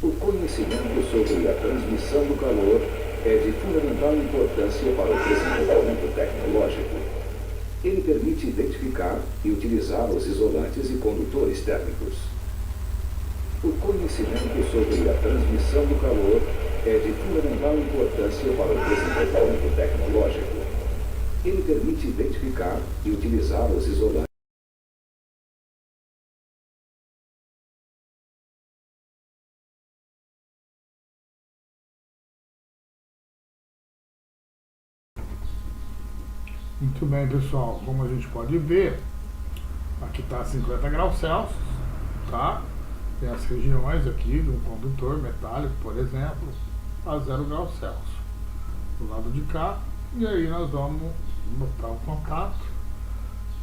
O conhecimento sobre a transmissão do calor é de fundamental importância para o desenvolvimento tecnológico. Ele permite identificar e utilizar os isolantes e condutores térmicos. O conhecimento sobre a transmissão do calor é de fundamental importância para o desenvolvimento tecnológico. Ele permite identificar e utilizar os isolantes. Muito bem, pessoal, como a gente pode ver, aqui está a 50 graus Celsius, tá? Tem as regiões aqui de um condutor metálico, por exemplo, a 0 graus Celsius. Do lado de cá, e aí nós vamos botar o contato,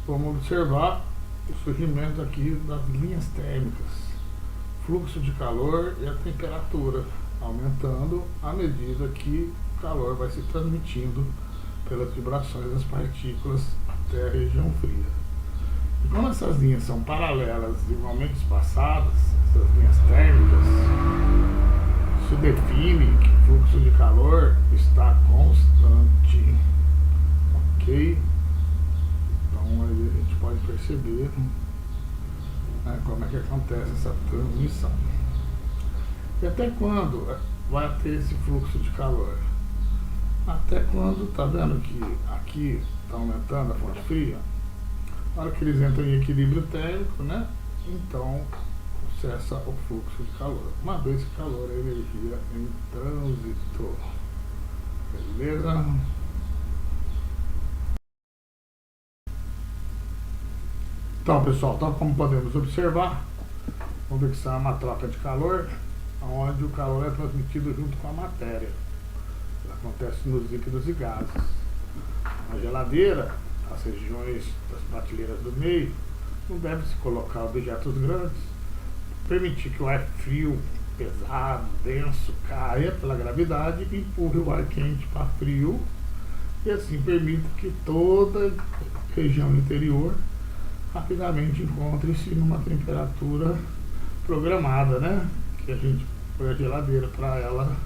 vamos observar o surgimento aqui das linhas térmicas, fluxo de calor e a temperatura aumentando à medida que o calor vai se transmitindo pelas vibrações das partículas até a região fria. E quando essas linhas são paralelas igualmente espaçadas, essas linhas térmicas, isso define que o fluxo de calor está constante, ok? Então aí a gente pode perceber, né, como é que acontece essa transmissão. E até quando vai ter esse fluxo de calor? Até quando, tá vendo que aqui está aumentando a fonte fria? Na hora que eles entram em equilíbrio térmico, né? Então cessa o fluxo de calor. Uma vez que calor é energia em trânsito. Beleza? Então, pessoal, então, como podemos observar, convecção é uma troca de calor, onde o calor é transmitido junto com a matéria. Acontece nos líquidos e gases. Na geladeira, as regiões das prateleiras do meio, não deve se colocar objetos grandes, permitir que o ar frio, pesado, denso, caia pela gravidade e empurre o ar quente para frio, e assim permita que toda a região interior rapidamente encontre-se numa temperatura programada, né? Que a gente põe a geladeira para ela,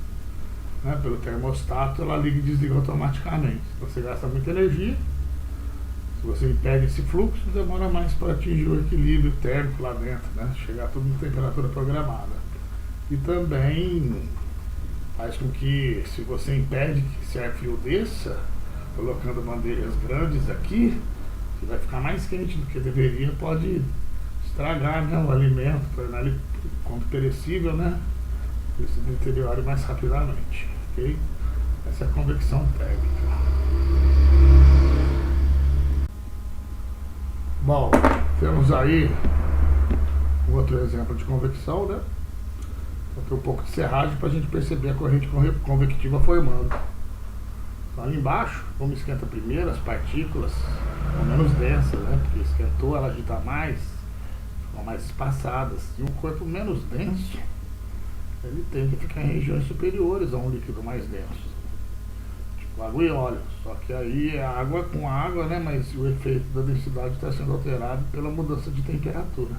né, pelo termostato, ela liga e desliga automaticamente. Você gasta muita energia, se você impede esse fluxo, demora mais para atingir o equilíbrio térmico lá dentro, né, chegar tudo em temperatura programada. E também faz com que, se você impede que esse ar frio desça, colocando bandejas grandes aqui, que vai ficar mais quente do que deveria, pode estragar, né, o alimento, tornar ele como perecível, né? Ele se deteriora mais rapidamente, ok? Essa é a convecção térmica. Bom, temos aí um outro exemplo de convecção, né? Vou ter um pouco de serragem para a gente perceber a corrente convectiva formando. Então, ali embaixo, como esquenta primeiro, as partículas são menos densas, né? Porque esquentou, ela agita mais, ficam mais espaçadas. E um corpo menos denso, ele tende a ficar em regiões superiores a um líquido mais denso, tipo água e óleo. Só que aí é água com água, né? Mas o efeito da densidade está sendo alterado pela mudança de temperatura.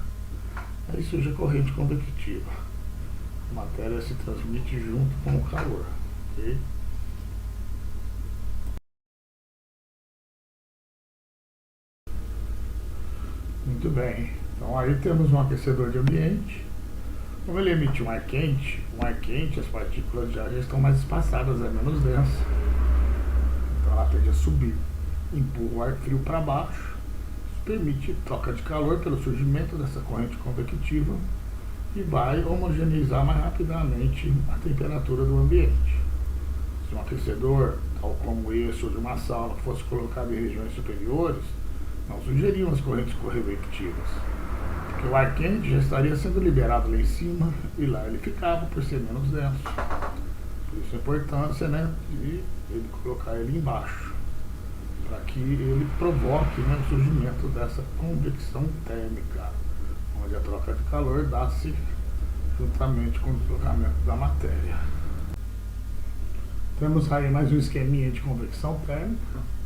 Aí surge a corrente convectiva. A matéria se transmite junto com o calor, ok? Muito bem. Então aí temos um aquecedor de ambiente. Como ele emite um ar quente, as partículas de ar já estão mais espaçadas, é menos densa. Então ela tende a subir, empurra o ar frio para baixo. Isso permite troca de calor pelo surgimento dessa corrente convectiva e vai homogeneizar mais rapidamente a temperatura do ambiente. Se um aquecedor, tal como esse ou de uma sauna, fosse colocado em regiões superiores, não surgiriam as correntes convectivas, porque o ar quente já estaria sendo liberado lá em cima e lá ele ficava por ser menos denso. Por isso a importância, né, de ele colocar ele embaixo, para que ele provoque, né, o surgimento dessa convecção térmica, onde a troca de calor dá-se juntamente com o deslocamento da matéria. Temos aí mais um esqueminha de convecção térmica,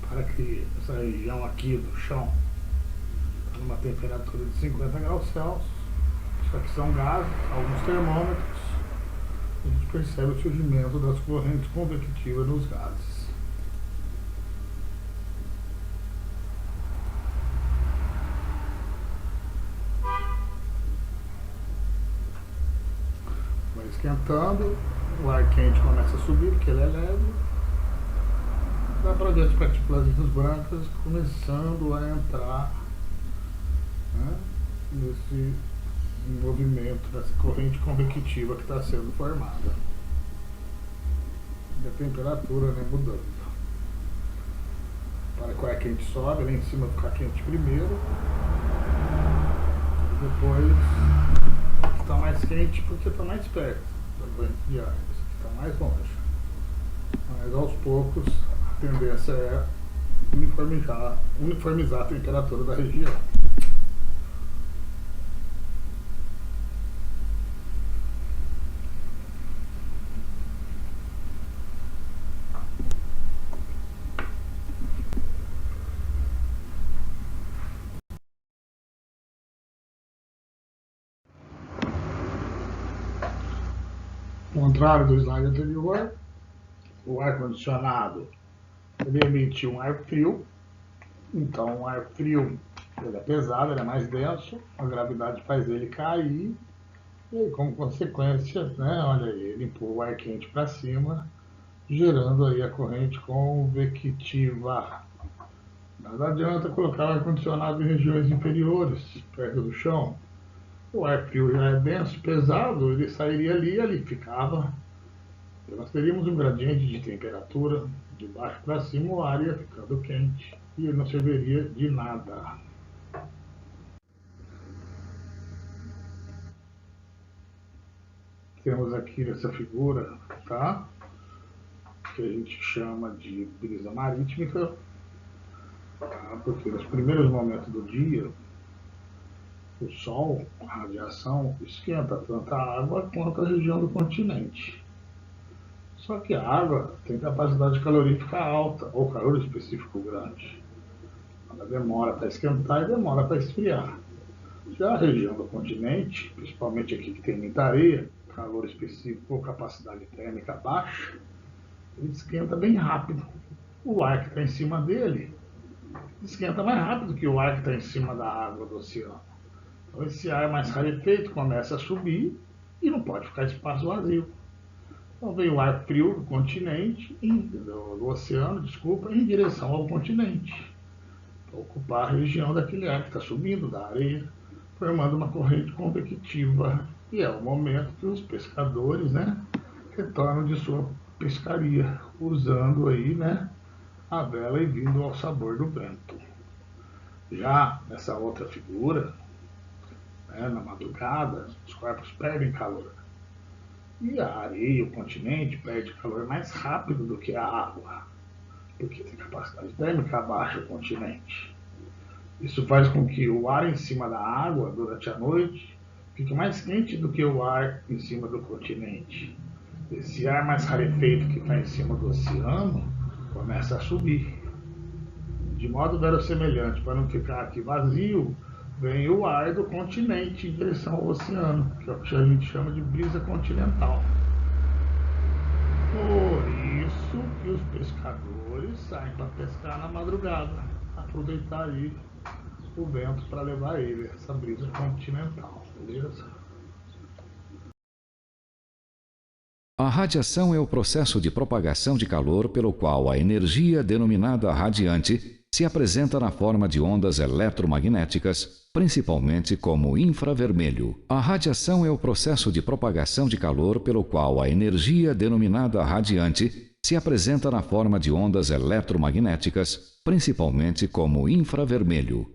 para que essa região aqui do chão está numa temperatura de 50 graus Celsius. Isso aqui são gases, alguns termômetros, a gente percebe o surgimento das correntes convectivas nos gases. Vai esquentando, o ar quente começa a subir, porque ele é leve. Dá para ver as partículas brancas começando a entrar, né, nesse movimento, nessa corrente convectiva que está sendo formada. E a temperatura, né, mudando. Para que o ar quente sobe, lá em cima ficar quente primeiro. E depois está mais quente porque está mais perto da corrente de ar. Isso aqui está mais longe. Mas aos poucos a tendência é uniformizar a temperatura da região. Ao contrário do slide anterior, o ar-condicionado ele emite um ar frio. Então o ar frio ele é pesado, ele é mais denso, a gravidade faz ele cair e como consequência, né, olha aí, ele empurra o ar quente para cima, gerando aí a corrente convectiva. Não adianta colocar o ar-condicionado em regiões inferiores, perto do chão. O ar frio já é denso, pesado, ele sairia ali e ali ficava. E nós teríamos um gradiente de temperatura, de baixo para cima o ar ia ficando quente e ele não serviria de nada. Temos aqui nessa figura, tá? Que a gente chama de brisa marítmica, tá? Porque nos primeiros momentos do dia, o Sol, a radiação, esquenta tanto a água quanto a região do continente. Só que a água tem capacidade calorífica alta, ou calor específico grande. Ela demora para esquentar e demora para esfriar. Já a região do continente, principalmente aqui que tem muita areia, calor específico ou capacidade térmica baixa, ele esquenta bem rápido. O ar que está em cima dele esquenta mais rápido que o ar que está em cima da água do oceano. Então esse ar mais rarefeito começa a subir e não pode ficar espaço vazio. Então vem o ar frio do continente, do oceano, desculpa, em direção ao continente, para ocupar a região daquele ar que está subindo da areia, formando uma corrente convectiva. E é o momento que os pescadores, né, retornam de sua pescaria, usando aí, né, a vela e vindo ao sabor do vento. Já nessa outra figura, né, na madrugada, os corpos perdem calor. E a areia, o continente, perde calor mais rápido do que a água, porque tem capacidade térmica baixa o continente. Isso faz com que o ar em cima da água, durante a noite, fique mais quente do que o ar em cima do continente. Esse ar mais rarefeito que está em cima do oceano começa a subir. De modo verossemelhante, para não ficar aqui vazio, vem o ar do continente em direção ao oceano, que é o que a gente chama de brisa continental. Por isso que os pescadores saem para pescar na madrugada, aproveitar aí o vento para levar ele, essa brisa continental, beleza? A radiação é o processo de propagação de calor pelo qual a energia denominada radiante se apresenta na forma de ondas eletromagnéticas, principalmente como infravermelho. A radiação é o processo de propagação de calor pelo qual a energia denominada radiante se apresenta na forma de ondas eletromagnéticas, principalmente como infravermelho.